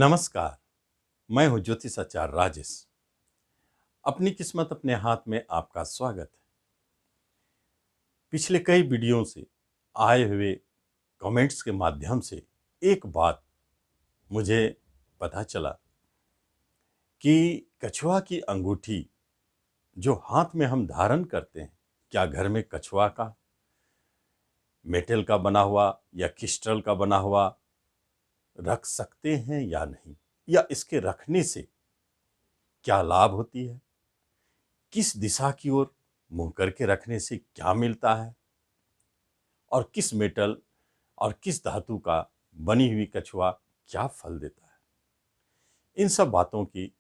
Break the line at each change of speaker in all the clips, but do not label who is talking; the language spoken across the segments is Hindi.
नमस्कार। मैं हूं ज्योतिषाचार्य राजेश। अपनी किस्मत अपने हाथ में आपका स्वागत है। पिछले कई वीडियो से आए हुए कमेंट्स के माध्यम से एक बात मुझे पता चला कि कछुआ की अंगूठी जो हाथ में हम धारण करते हैं, क्या घर में कछुआ का, मेटल का बना हुआ या क्रिस्टल का बना हुआ रख सकते हैं या नहीं, या इसके रखने से क्या लाभ होती है, किस दिशा की ओर मुंह करके रखने से क्या मिलता है, और किस मेटल और किस धातु का बनी हुई कछुआ क्या फल देता है। इन सब बातों की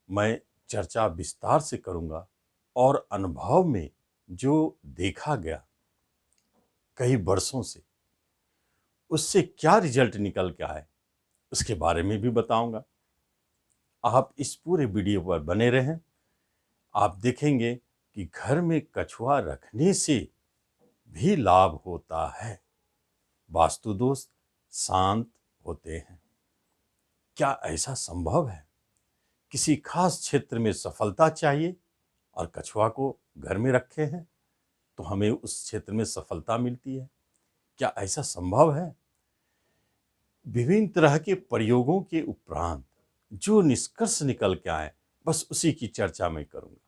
मैं चर्चा विस्तार से करूंगा और अनुभव में जो देखा गया कई वर्षों से, उससे क्या रिजल्ट निकल के आए उसके बारे में भी बताऊंगा। आप इस पूरे वीडियो पर बने रहें। आप देखेंगे कि घर में कछुआ रखने से भी लाभ होता है, वास्तु दोष शांत होते हैं। क्या ऐसा संभव है? किसी खास क्षेत्र में सफलता चाहिए और कछुआ को घर में रखे हैं तो हमें उस क्षेत्र में सफलता मिलती है। क्या ऐसा संभव है? विभिन्न तरह के प्रयोगों के उपरांत जो निष्कर्ष निकल के आए, बस उसी की चर्चा मैं करूंगा,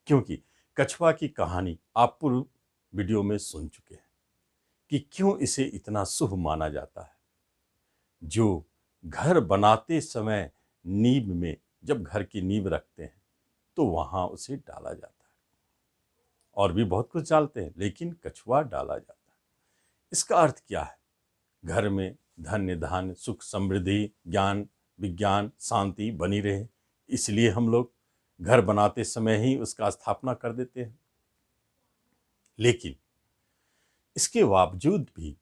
क्योंकि कछुआ की कहानी आप पूर्व वीडियो में सुन चुके हैं कि क्यों इसे इतना शुभ माना जाता है। जो घर बनाते समय नींव में जब घर की नींव रखते हैं तो वहां उसे डाला जाता है, और भी बहुत कुछ डालते हैं लेकिन कछुआ डाला जाता है। इसका अर्थ क्या है? घर में धन्य धान्य सुख समृद्धि ज्ञान विज्ञान शांति बनी रहे, इसलिए हम लोग घर बनाते समय ही उसका स्थापना कर देते हैं। लेकिन इसके बावजूद भी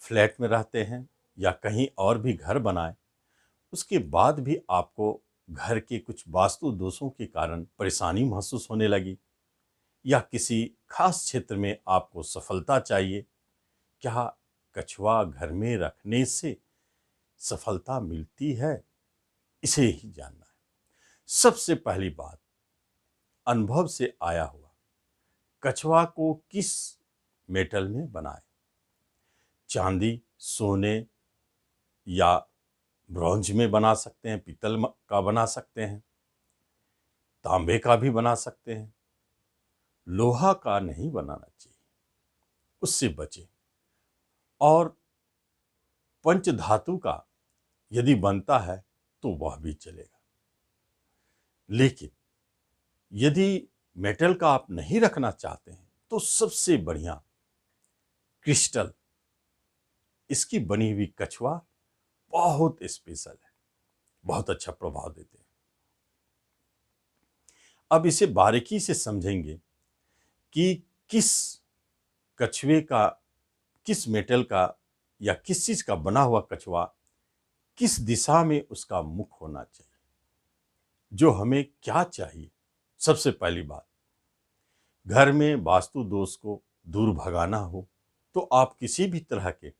फ्लैट में रहते हैं या कहीं और भी घर बनाए, उसके बाद भी आपको घर के कुछ वास्तु दोषों के कारण परेशानी महसूस होने लगी, या किसी खास क्षेत्र में आपको सफलता चाहिए, क्या कछुआ घर में रखने से सफलता मिलती है? इसे ही जानना है। सबसे पहली बात, अनुभव से आया हुआ, कछुआ को किस मेटल में बनाए? चांदी सोने या ब्रॉन्ज में बना सकते हैं, पीतल का बना सकते हैं, तांबे का भी बना सकते हैं। लोहा का नहीं बनाना चाहिए, उससे बचें। और पंचधातु का यदि बनता है तो वह भी चलेगा। लेकिन यदि मेटल का आप नहीं रखना चाहते हैं तो सबसे बढ़िया क्रिस्टल, इसकी बनी हुई कछुआ बहुत स्पेशल है, बहुत अच्छा प्रभाव देते हैं। अब इसे बारीकी से समझेंगे कि किस कछुए का, किस मेटल का या किस चीज का बना हुआ कछुआ किस दिशा में उसका मुख होना चाहिए, जो हमें क्या चाहिए। सबसे पहली बात, घर में वास्तु दोष को दूर भगाना हो तो आप किसी भी तरह के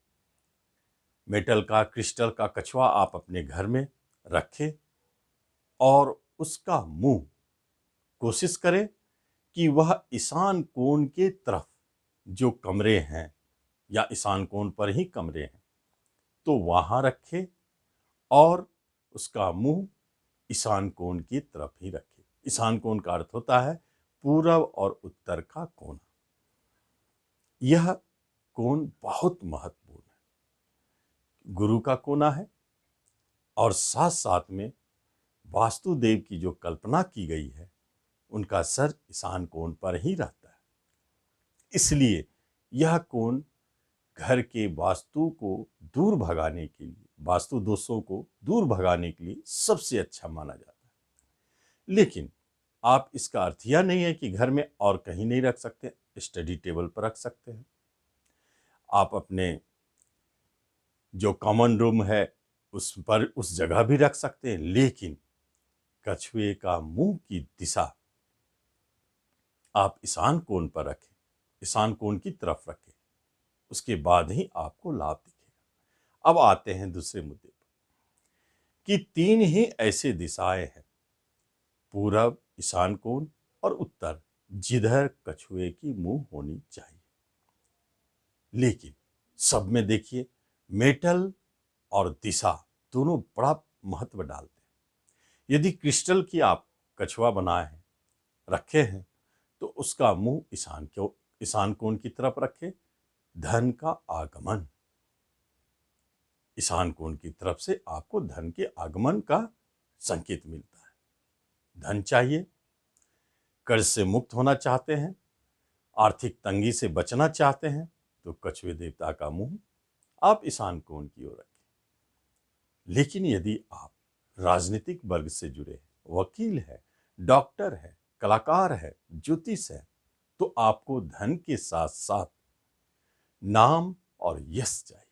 मेटल का क्रिस्टल का कछुआ आप अपने घर में रखें, और उसका मुंह कोशिश करें कि वह ईशान कोण के तरफ, जो कमरे हैं या ईशान कोण पर ही कमरे हैं तो वहां रखें, और उसका मुंह ईशान कोण की तरफ ही रखें। ईशान कोण का अर्थ होता है पूरब और उत्तर का कोना। यह कोण बहुत महत्वपूर्ण है, गुरु का कोना है, और साथ साथ में वास्तुदेव की जो कल्पना की गई है उनका सर ईशान कोण पर ही रहता है। इसलिए यह कोण घर के वास्तु को दूर भगाने के लिए, वास्तु दोषों को दूर भगाने के लिए सबसे अच्छा माना जाता है। लेकिन आप, इसका अर्थ यह नहीं है कि घर में और कहीं नहीं रख सकते, स्टडी टेबल पर रख सकते हैं, आप अपने जो कॉमन रूम है उस पर उस जगह भी रख सकते हैं। लेकिन कछुए का मुंह की दिशा आप ईशान कोण पर रखें, ईशान कोण की तरफ रखें, उसके बाद ही आपको लाभ दिखेगा। अब आते हैं दूसरे मुद्दे पर कि तीन ही ऐसे दिशाएं हैं, पूरब, ईशान कोण और उत्तर, जिधर कछुए की मुंह होनी चाहिए। लेकिन सब में देखिए, मेटल और दिशा दोनों बड़ा महत्व डालते हैं। यदि क्रिस्टल की आप कछुआ बनाए हैं, रखे हैं, तो उसका मुंह ईशान कोण की तरफ रखें। धन का आगमन, ईशान कोण की तरफ से आपको धन के आगमन का संकेत मिलता है। धन चाहिए, कर्ज से मुक्त होना चाहते हैं, आर्थिक तंगी से बचना चाहते हैं, तो कछुए देवता का मुंह आप ईशान कोण की ओर रखें। लेकिन यदि आप राजनीतिक वर्ग से जुड़े हैं, वकील है, डॉक्टर है, कलाकार है, ज्योतिष है, तो आपको धन के साथ साथ नाम और यश चाहिए।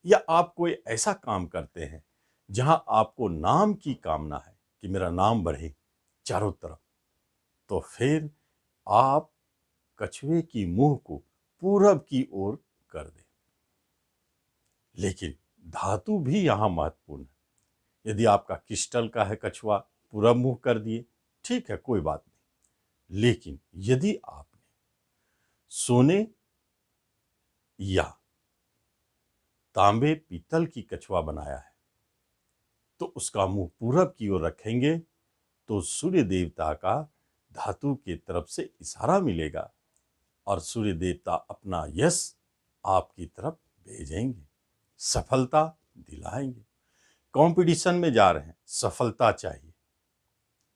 या आप कोई ऐसा काम करते हैं जहां आपको नाम की कामना है कि मेरा नाम बढ़े चारों तरफ, तो फिर आप कछुए की मुंह को पूरब की ओर कर दें। लेकिन धातु भी यहां महत्वपूर्ण है। यदि आपका क्रिस्टल का है कछुआ, पूरब मुंह कर दिए, ठीक है, कोई बात नहीं। लेकिन यदि आपने सोने या तांबे पीतल की कछुआ बनाया है, तो उसका मुंह पूरब की ओर रखेंगे, तो सूर्य देवता का धातु की तरफ से इशारा मिलेगा और सूर्य देवता अपना यश आपकी तरफ भेजेंगे, सफलता दिलाएंगे। कंपटीशन में जा रहे हैं, सफलता चाहिए।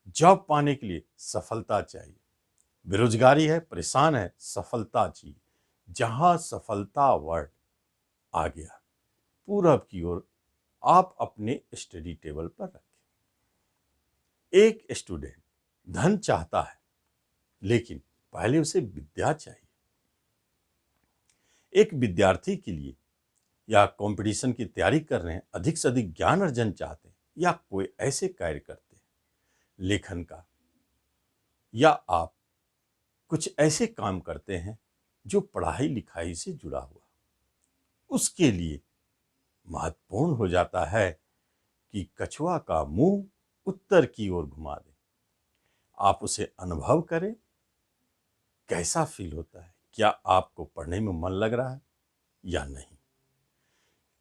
जॉब पाने के लिए सफलता चाहिए। बेरोजगारी है, परेशान है, सफलता चाहिए। जहां सफलता वर्ड आ गया, पूरब की ओर आप अपने स्टडी टेबल पर रखें। एक स्टूडेंट धन चाहता है, लेकिन पहले उसे विद्या चाहिए। एक विद्यार्थी के लिए, या कंपटीशन की तैयारी कर रहे हैं, अधिक से अधिक ज्ञान अर्जन चाहते हैं, या कोई ऐसे कार्य करते हैं लेखन का, या आप कुछ ऐसे काम करते हैं जो पढ़ाई लिखाई से जुड़ा हुआ, उसके लिए महत्वपूर्ण हो जाता है कि कछुआ का मुंह उत्तर की ओर घुमा दें। आप उसे अनुभव करें, कैसा फील होता है, क्या आपको पढ़ने में मन लग रहा है या नहीं।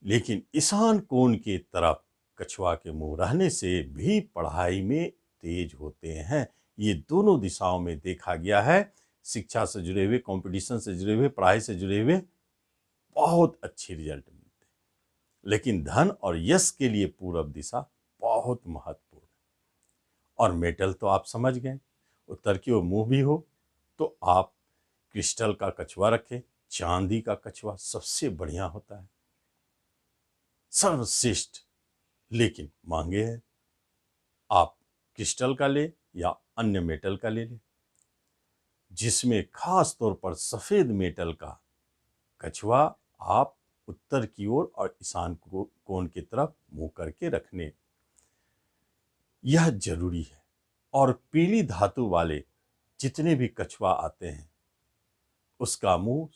लेकिन ईशान कोण की तरफ कछुआ के मुंह रहने से भी पढ़ाई में तेज होते हैं। ये दोनों दिशाओं में देखा गया है। शिक्षा से जुड़े हुए, कंपटीशन से जुड़े हुए, पढ़ाई से जुड़े हुए बहुत अच्छे रिजल्ट मिलते हैं। लेकिन धन और यश के लिए पूरब दिशा बहुत महत्वपूर्ण है। और मेटल तो आप समझ गए, उत्तर की ओर मुंह भी हो, तो आप क्रिस्टल का कछुआ रखें। चांदी का कछुआ सबसे बढ़िया होता है, सर्वश्रेष्ठ, लेकिन महंगे हैं। आप क्रिस्टल का ले या अन्य मेटल का ले लें, जिसमें खास तौर पर सफेद मेटल का कछुआ आप उत्तर की ओर और ईशान कोण की तरफ मुंह करके रखने, यह जरूरी है। और पीली धातु वाले जितने भी कछुआ आते हैं, उसका मुंह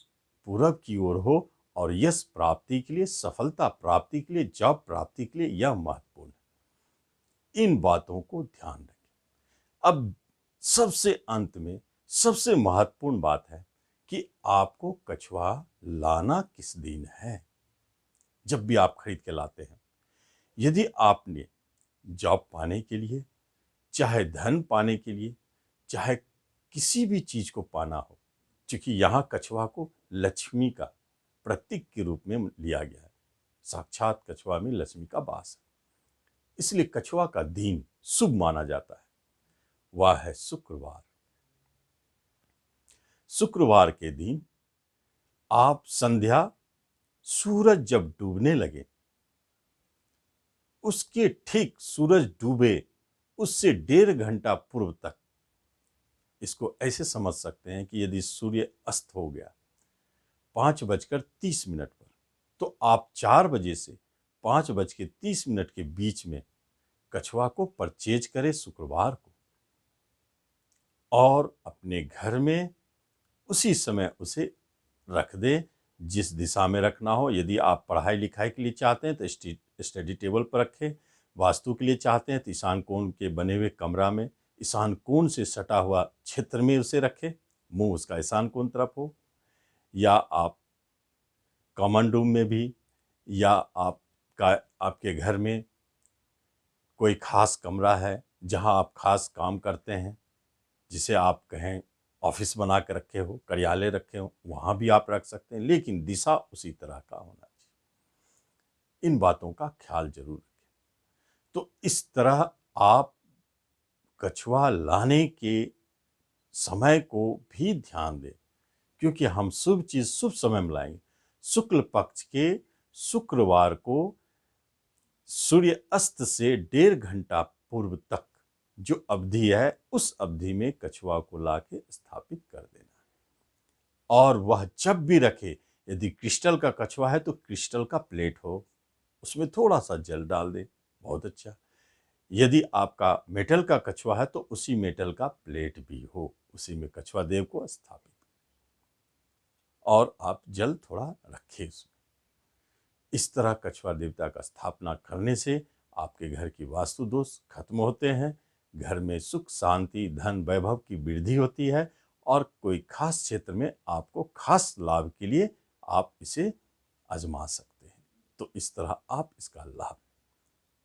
पूरब की ओर हो, और यश प्राप्ति के लिए, सफलता प्राप्ति के लिए, जॉब प्राप्ति के लिए यह महत्वपूर्ण है। इन बातों को ध्यान रखें। अब सबसे अंत में सबसे महत्वपूर्ण बात है कि आपको कछुआ लाना किस दिन है। जब भी आप खरीद के लाते हैं, यदि आपने जॉब पाने के लिए, चाहे धन पाने के लिए, चाहे किसी भी चीज को पाना हो, क्योंकि यहां कछुआ को लक्ष्मी का प्रतीक के रूप में लिया गया है। साक्षात कछुआ में लक्ष्मी का वास है, इसलिए कछुआ का दिन शुभ माना जाता है। वह है शुक्रवार। शुक्रवार के दिन आप संध्या, सूरज जब डूबने लगे, उसके ठीक सूरज डूबे उससे 1.5 घंटा पूर्व तक, इसको ऐसे समझ सकते हैं कि यदि सूर्य अस्त हो गया 5:30 पर, तो आप 4 बजे से 5:30 के बीच में कछुआ को परचेज करें शुक्रवार को, और अपने घर में उसी समय उसे रख दें, जिस दिशा में रखना हो। यदि आप पढ़ाई लिखाई के लिए चाहते हैं तो स्टडी टेबल पर रखें, वास्तु के लिए चाहते हैं तो ईशान कोण के बने हुए कमरा में ईशान कोण से सटा हुआ क्षेत्र में उसे रखें, मुंह उसका ईशान कोण तरफ हो, या आप कॉमन रूम में भी, या आपके घर में कोई खास कमरा है जहां आप खास काम करते हैं, जिसे आप कहें ऑफिस बना के रखे हो, कार्यालय रखे हो, वहां भी आप रख सकते हैं, लेकिन दिशा उसी तरह का होना चाहिए। इन बातों का ख्याल जरूर रखें। तो इस तरह आप कछुआ लाने के समय को भी ध्यान दें, क्योंकि हम शुभ चीज शुभ समय में लाएंगे। शुक्ल पक्ष के शुक्रवार को सूर्य अस्त से 1.5 घंटा पूर्व तक जो अवधि है, उस अवधि में कछुआ को लाके स्थापित कर देना है। और वह जब भी रखे, यदि क्रिस्टल का कछुआ है तो क्रिस्टल का प्लेट हो, उसमें थोड़ा सा जल डाल दे, बहुत अच्छा। यदि आपका मेटल का कछुआ है तो उसी मेटल का प्लेट भी हो, उसी में कछुआ देव को स्थापित, और आप जल थोड़ा रखें उसमें। इस तरह कछुआ देवता का स्थापना करने से आपके घर की वास्तु दोष खत्म होते हैं, घर में सुख शांति धन वैभव की वृद्धि होती है, और कोई खास क्षेत्र में आपको खास लाभ के लिए आप इसे आजमा सकते हैं। तो इस तरह आप इसका लाभ।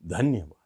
धन्यवाद।